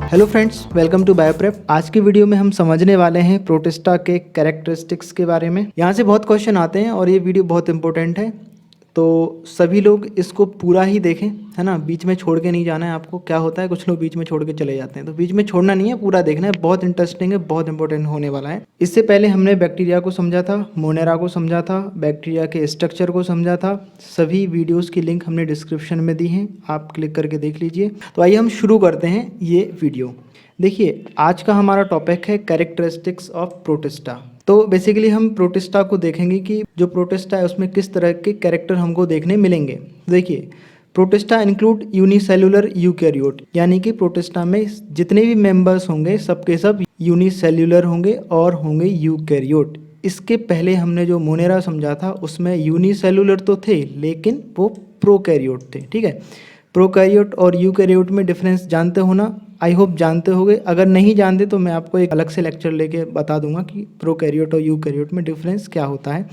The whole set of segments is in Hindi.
Hello friends, welcome to Bioprep. आज की वीडियो में हम समझने वाले हैं प्रोटिस्टा के कैरेक्टरिस्टिक्स के बारे में। यहाँ से बहुत क्वेश्चन आते हैं और ये वीडियो बहुत इंपॉर्टेंट है, तो सभी लोग इसको पूरा ही देखें, है ना। बीच में छोड़ के नहीं जाना है आपको। क्या होता है, कुछ लोग बीच में छोड़ के चले जाते हैं, तो बीच में छोड़ना नहीं है, पूरा देखना है। बहुत इंटरेस्टिंग है, बहुत इंपॉर्टेंट होने वाला है। इससे पहले हमने बैक्टीरिया को समझा था, मोनेरा को समझा था, बैक्टीरिया के स्ट्रक्चर को समझा था। सभी वीडियोज़ की लिंक हमने डिस्क्रिप्शन में दी हैं, आप क्लिक करके देख लीजिए। तो आइए हम शुरू करते हैं ये वीडियो। देखिए, आज का हमारा टॉपिक है कैरेक्टरिस्टिक्स ऑफ प्रोटिस्टा। तो बेसिकली हम प्रोटिस्टा को देखेंगे कि जो प्रोटिस्टा है उसमें किस तरह के कैरेक्टर हमको देखने मिलेंगे। देखिए, प्रोटिस्टा इंक्लूड यूनिसेल्युलर यूकैरियोट, यानी कि प्रोटिस्टा में जितने भी मेंबर्स होंगे सबके सब यूनिसेल्युलर होंगे और होंगे यूकैरियोट। इसके पहले हमने जो मोनेरा समझा था उसमें यूनिसेल्युलर तो थे लेकिन वो प्रोकैरियोट थे। ठीक है, प्रोकैरियोट और यूकैरियोट में डिफरेंस जानते हो ना, आई होप जानते होगे। अगर नहीं जानते तो मैं आपको एक अलग से लेक्चर लेके बता दूंगा कि प्रोकैरियोट और यूकैरियोट में डिफरेंस क्या होता है।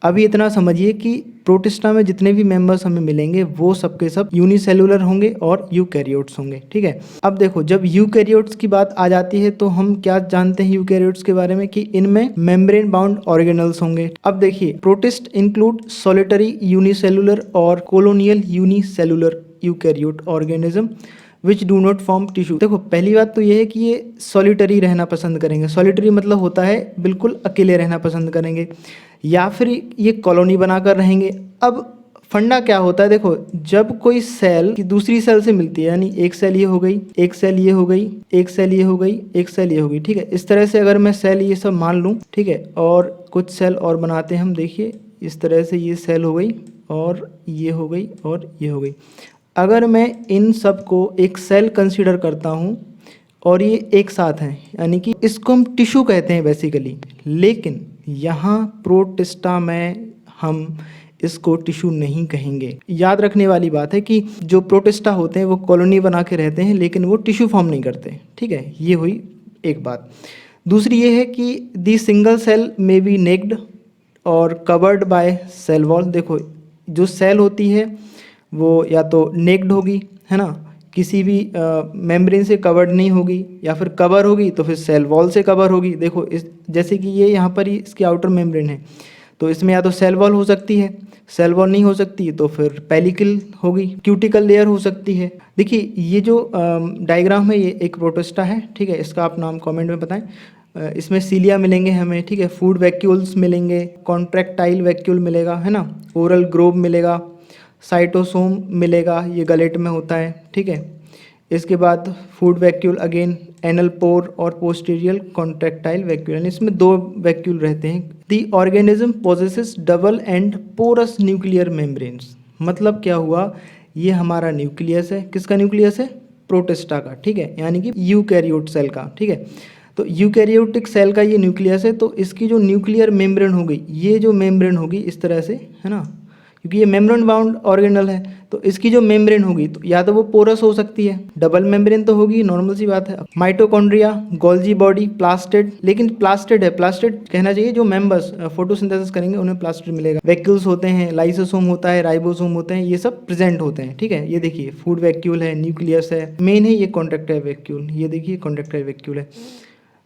अभी इतना समझिए कि प्रोटिस्टा में जितने भी मेंबर्स हमें मिलेंगे वो सबके सब यूनिसेल्युलर होंगे और यूकैरियोट्स होंगे। ठीक है, अब देखो, जब यूकैरियोट्स की बात आ जाती है तो हम क्या जानते हैं यूकैरियोट्स के बारे में, कि इनमें मेम्ब्रेन बाउंड ऑर्गेनल्स होंगे। अब देखिए, प्रोटिस्ट इंक्लूड सॉलिटरी यूनिसेल्युलर और colonial unicellular eukaryote organism which do not form tissue. देखो, पहली बात तो ये है कि ये सॉलिटरी रहना पसंद करेंगे। सॉलिटरी मतलब होता है बिल्कुल अकेले रहना पसंद करेंगे, या फिर ये कॉलोनी बनाकर रहेंगे। अब फंडा क्या होता है, देखो, जब कोई सेल की दूसरी सेल से मिलती है, यानी एक सेल ये हो गई, एक सेल ये हो गई, एक सेल ये हो गई, एक सेल ये हो गई। ठीक है, इस तरह से अगर मैं सेल ये सब मान लूँ, ठीक है, और कुछ सेल और बनाते हैं हम। देखिए, इस तरह से ये सेल हो गई और ये हो गई और ये हो गई। अगर मैं इन सब को एक सेल कंसीडर करता हूँ और ये एक साथ हैं, यानी कि इसको हम टिश्यू कहते हैं बेसिकली। लेकिन यहाँ प्रोटिस्टा में हम इसको टिश्यू नहीं कहेंगे। याद रखने वाली बात है कि जो प्रोटिस्टा होते हैं वो कॉलोनी बना के रहते हैं लेकिन वो टिश्यू फॉर्म नहीं करते। ठीक है, ये हुई एक बात। दूसरी ये है कि दी सिंगल सेल में बी नेक्ड और कवर्ड बाय सेल वॉल। देखो, जो सेल होती है वो या तो नेक्ड होगी, है ना, किसी भी मेम्ब्रेन से कवर्ड नहीं होगी, या फिर कवर होगी तो फिर सेल वॉल से कवर होगी। देखो, इस जैसे कि ये यहाँ पर ही इसकी आउटर मेम्ब्रेन है, तो इसमें या तो सेल वॉल हो सकती है, सेल वॉल नहीं हो सकती तो फिर पेलिकल होगी, क्यूटिकल लेयर हो सकती है। देखिए, ये जो डायग्राम है ये एक प्रोटिस्टा है। ठीक है, इसका आप नाम कमेंट में बताएं। इसमें सीलिया मिलेंगे हमें, ठीक है, फूड वैक्यूल्स मिलेंगे, कॉन्ट्रैक्टाइल वैक्यूल मिलेगा, है ना, ओरल ग्रोब मिलेगा, साइटोसोम मिलेगा, ये गलेट में होता है। ठीक है, इसके बाद food vacuole, again anal pore और पोस्टीरियल कॉन्ट्रैक्टाइल वैक्यूल, यानी इसमें दो वैक्यूल रहते हैं। The organism possesses double and porous nuclear membranes. मतलब क्या हुआ, ये हमारा न्यूक्लियस है। किसका न्यूक्लियस है? प्रोटिस्टा का। ठीक है, यानी कि यूकैरियोट सेल का। ठीक है, तो यूकैरियोटिक सेल का ये न्यूक्लियस है, तो इसकी जो न्यूक्लियर मेम्ब्रेन होगी, ये जो मेम्ब्रेन होगी इस तरह से, है ना, क्योंकि ये मेम्ब्रेन बाउंड ऑर्गेनल है, तो इसकी जो मेम्ब्रेन होगी तो या तो वो पोरस हो सकती है, डबल मेम्ब्रेन तो होगी, नॉर्मल सी बात है। माइटोकॉन्ड्रिया, गोल्जी बॉडी, प्लास्टिड, लेकिन प्लास्टिड है, प्लास्टिड कहना चाहिए, जो मेंबर्स फोटोसिंथेसिस करेंगे उन्हें प्लास्टिड मिलेगा। वैक्यूल्स होते हैं, लाइसोसोम होता है, राइबोसोम होते हैं, ये सब प्रेजेंट होते हैं। ठीक है, ये देखिए फूड वैक्यूल है, न्यूक्लियस है, मेन है ये कॉन्ट्रैक्टाइल वैक्यूल, ये देखिए कॉन्ट्रैक्टाइल वैक्यूल है।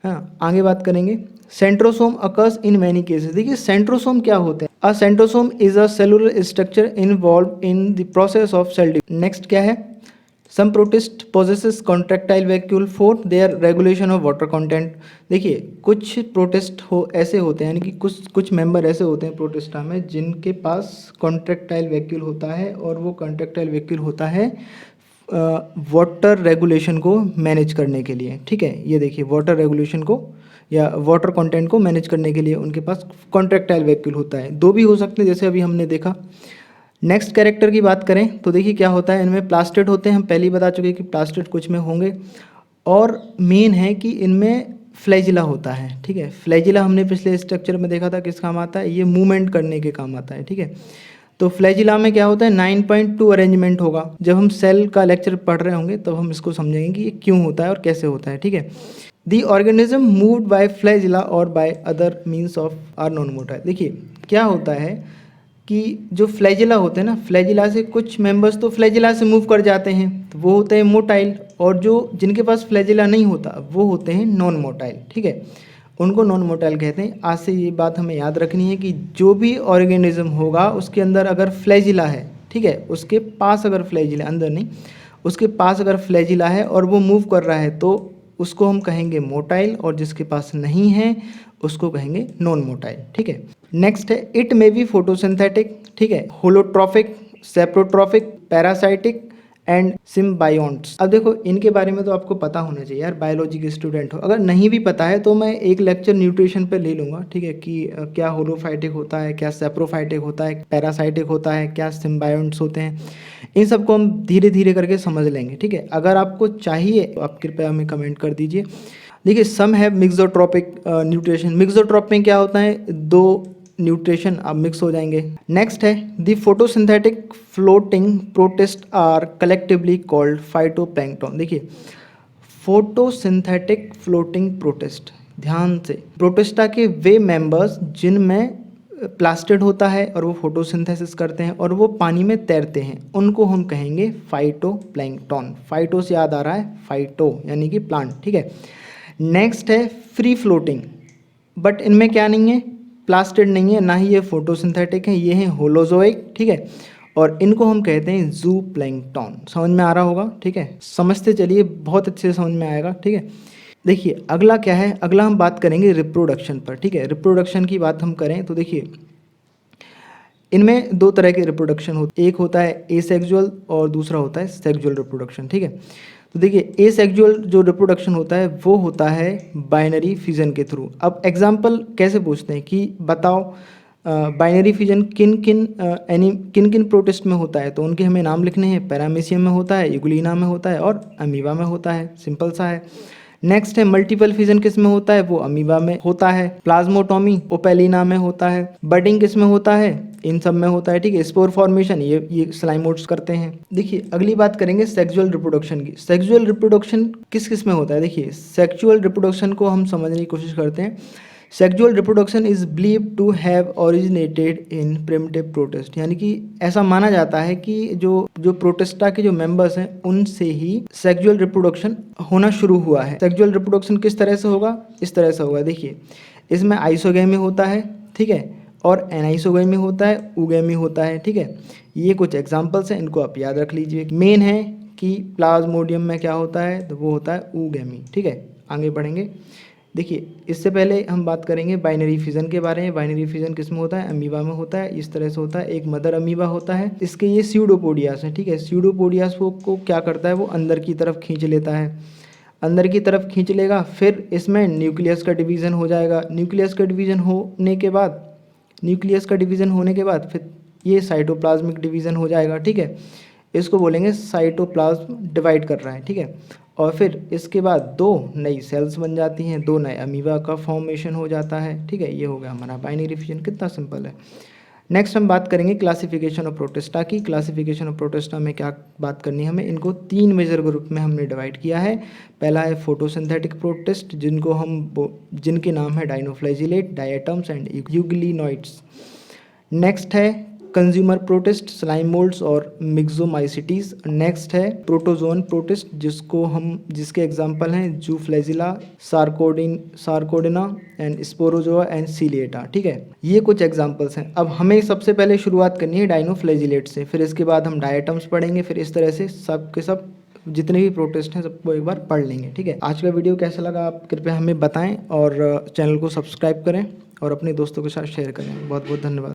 हाँ, आगे बात करेंगे। Centrosome occurs in many cases. देखिए, सेंट्रोसोम क्या होते हैं? A centrosome is a cellular structure involve in the process of cell division. Next क्या है? Some protist possesses contractile vacuole for their regulation of water content. देखिए, कुछ प्रोटिस्ट ऐसे होते हैं, यानी कि कुछ मेंबर ऐसे होते हैं प्रोटिस्टा में जिनके पास कॉन्ट्रैक्टाइल वैक्यूल होता है, और वो कॉन्ट्रैक्टाइल वैक्यूल होता है वाटर रेगुलेशन को मैनेज करने के लिए। ठीक है, ये देखिए, वाटर रेगुलेशन को या वाटर कंटेंट को मैनेज करने के लिए उनके पास कॉन्ट्रैक्टाइल वैक्यूल होता है। दो भी हो सकते हैं, जैसे अभी हमने देखा। नेक्स्ट कैरेक्टर की बात करें तो देखिए क्या होता है, इनमें प्लास्टिड होते हैं, हम पहले ही बता चुके हैं कि प्लास्टिड कुछ में होंगे, और मेन है कि इनमें फ्लैजिला होता है। ठीक है, फ्लैजिला हमने पिछले स्ट्रक्चर में देखा था किस काम आता है, ये मूवमेंट करने के काम आता है। ठीक है, तो फ्लैजिला में क्या होता है, 9.2 अरेंजमेंट होगा। जब हम सेल का लेक्चर पढ़ रहे होंगे तब हम इसको समझेंगे कि ये क्यों होता है और कैसे होता है। ठीक है, the organism moved by flagella और by other means of are non motile. देखिए क्या होता है कि जो फ्लैजिला होते हैं ना, फ्लैजिला से कुछ मेंबर्स तो फ्लैजिला से मूव कर जाते हैं, तो वो होते हैं मोटाइल, और जो जिनके पास फ्लैजिला नहीं होता वो होते हैं नॉन मोटाइल, ठीक है, उनको नॉन मोटाइल कहते हैं। आज से ये बात हमें याद रखनी है कि जो भी ऑर्गेनिज्म होगा उसके अंदर अगर फ्लैजिला है, ठीक है, उसके पास अगर फ्लैजिला, अंदर नहीं, उसके पास अगर फ्लैजिला है और वो मूव कर रहा है तो उसको हम कहेंगे मोटाइल, और जिसके पास नहीं है उसको कहेंगे नॉन मोटाइल, ठीक है। नेक्स्ट है इट मे बी फोटोसिंथेटिक, ठीक है, होलोट्रॉफिक, सेप्रोट्रॉफिक, पैरासाइटिक एंड सिम्बायोन्ट्स। अब देखो इनके बारे में तो आपको पता होना चाहिए यार, बायोलॉजी के स्टूडेंट हो। अगर नहीं भी पता है तो मैं एक लेक्चर न्यूट्रिशन पे ले लूँगा, ठीक है, कि क्या होलोफाइटिक होता है, क्या सेप्रोफाइटिक होता है, पैरासाइटिक होता है, क्या सिम्बायोन्ट्स होते हैं, इन सबको हम धीरे धीरे करके समझ लेंगे, ठीक है। अगर आपको चाहिए तो आप कृपया हमें कमेंट कर दीजिए। देखिए सम है मिक्सोट्रॉपिक न्यूट्रिशन। मिक्सोट्रॉप में क्या होता है, दो न्यूट्रिशन अब मिक्स हो जाएंगे। नेक्स्ट है the photosynthetic floating protist are collectively called phytoplankton. देखिए फोटोसिंथेटिक फ्लोटिंग प्रोटिस्ट, ध्यान से, प्रोटिस्टा के वे मेंबर्स जिनमें प्लास्टिड होता है और वो फोटोसिंथेसिस करते हैं और वो पानी में तैरते हैं, उनको हम कहेंगे फाइटोप्लैंक्टन। फाइटो से याद आ रहा है फाइटो यानी कि प्लांट, ठीक है। नेक्स्ट है फ्री फ्लोटिंग, बट इनमें क्या नहीं है, प्लास्टिड नहीं है, ना ही ये फोटोसिंथेटिक है, ये है होलोजोइक, ठीक है, और इनको हम कहते हैं जू प्लैंक्टन। समझ में आ रहा होगा, ठीक है, समझते चलिए, बहुत अच्छे से समझ में आएगा, ठीक है। देखिए अगला क्या है, अगला हम बात करेंगे रिप्रोडक्शन पर, ठीक है। रिप्रोडक्शन की बात हम करें तो देखिए इनमें दो तरह के रिप्रोडक्शन होते, एक होता है एसेक्सुअल और दूसरा होता है सेक्सुअल रिप्रोडक्शन, ठीक है। तो देखिए एसेक्सुअल जो रिप्रोडक्शन होता है वो होता है बाइनरी फिजन के थ्रू। अब एग्जांपल कैसे पूछते हैं कि बताओ बाइनरी फिजन किन किन प्रोटिस्ट में होता है, तो उनके हमें नाम लिखने हैं। पैरामीशियम में होता है, यूग्लिना में होता है और अमीबा में होता है, सिंपल सा है। नेक्स्ट है मल्टीपल फिजन किस में होता है, वो अमीबा में होता है। प्लाज्मोटोमी ओपेलिना में होता है। बडिंग किस में होता है, इन सब में होता है, ठीक है। स्पोर फॉर्मेशन ये स्लाइमोड्स करते हैं। देखिए अगली बात करेंगे सेक्सुअल रिप्रोडक्शन की। सेक्सुअल रिप्रोडक्शन किस किस में होता है, देखिए सेक्सुअल रिप्रोडक्शन को हम समझने की कोशिश करते हैं। Sexual reproduction is believe to have originated in primitive protist, यानी कि ऐसा माना जाता है कि जो प्रोटिस्टा के जो मेंबर्स हैं उनसे ही सेक्सुअल रिप्रोडक्शन होना शुरू हुआ है। सेक्सुअल रिप्रोडक्शन किस तरह से होगा, इस तरह से होगा। देखिए इसमें आइसोगेमी होता है, ठीक है, और एनाइसोगेमी होता है, ऊगेमी होता है, ठीक है। ये कुछ एग्जाम्पल्स हैं, इनको आप याद रख लीजिए। मेन है कि प्लाज्मोडियम में क्या होता है, तो वो होता है ऊगेमी, ठीक है। आगे बढ़ेंगे। देखिए इससे पहले हम बात करेंगे बाइनरी फिजन के बारे में। बाइनरी फिजन किस में होता है, अमीबा में होता है। इस तरह से होता है, एक मदर अमीबा होता है, इसके ये स्यूडोपोडियास है, ठीक है। स्यूडोपोडियास को क्या करता है, वो अंदर की तरफ खींच लेता है, अंदर की तरफ खींच लेगा, फिर इसमें न्यूक्लियस का डिवीज़न हो जाएगा। न्यूक्लियस का डिवीज़न होने के बाद फिर ये साइटोप्लाज्मिक डिवीज़न हो जाएगा, ठीक है। इसको बोलेंगे साइटोप्लाज्म डिवाइड कर रहा है, ठीक है। और फिर इसके बाद दो नई सेल्स बन जाती हैं, दो नए अमीबा का फॉर्मेशन हो जाता है, ठीक है। ये हो गया हमारा बाइनरी फिजन, कितना सिंपल है। नेक्स्ट हम बात करेंगे क्लासिफिकेशन ऑफ प्रोटिस्टा की। क्लासिफिकेशन ऑफ प्रोटिस्टा में क्या बात करनी है हमें, इनको तीन मेजर ग्रुप में हमने डिवाइड किया है। पहला है फोटोसिंथेटिक प्रोटिस्ट, जिनके नाम है डाइनोफ्लैजिलेट, डायटम्स एंड यूग्लिनोइड्स। नेक्स्ट है कंज्यूमर प्रोटिस्ट, स्लाइम मोल्ड्स और मिक्सोमाइसिटीज। नेक्स्ट है प्रोटोजोन प्रोटिस्ट, जिसके एग्जांपल हैं जूफ्लैजिला, सार्कोडिना एंड स्पोरोजोआ एंड सीलिएटा, ठीक है। ये कुछ एग्जांपल्स हैं। अब हमें सबसे पहले शुरुआत करनी है डाइनोफ्लैजिलेट से, फिर इसके बाद हम डायटम्स पढ़ेंगे, फिर इस तरह से सब के सब जितने भी प्रोटिस्ट हैं सबको एक बार पढ़ लेंगे, ठीक है। आज का वीडियो कैसा लगा आप कृपया हमें बताएं और चैनल को सब्सक्राइब करें और अपने दोस्तों के साथ शेयर करें। बहुत बहुत धन्यवाद।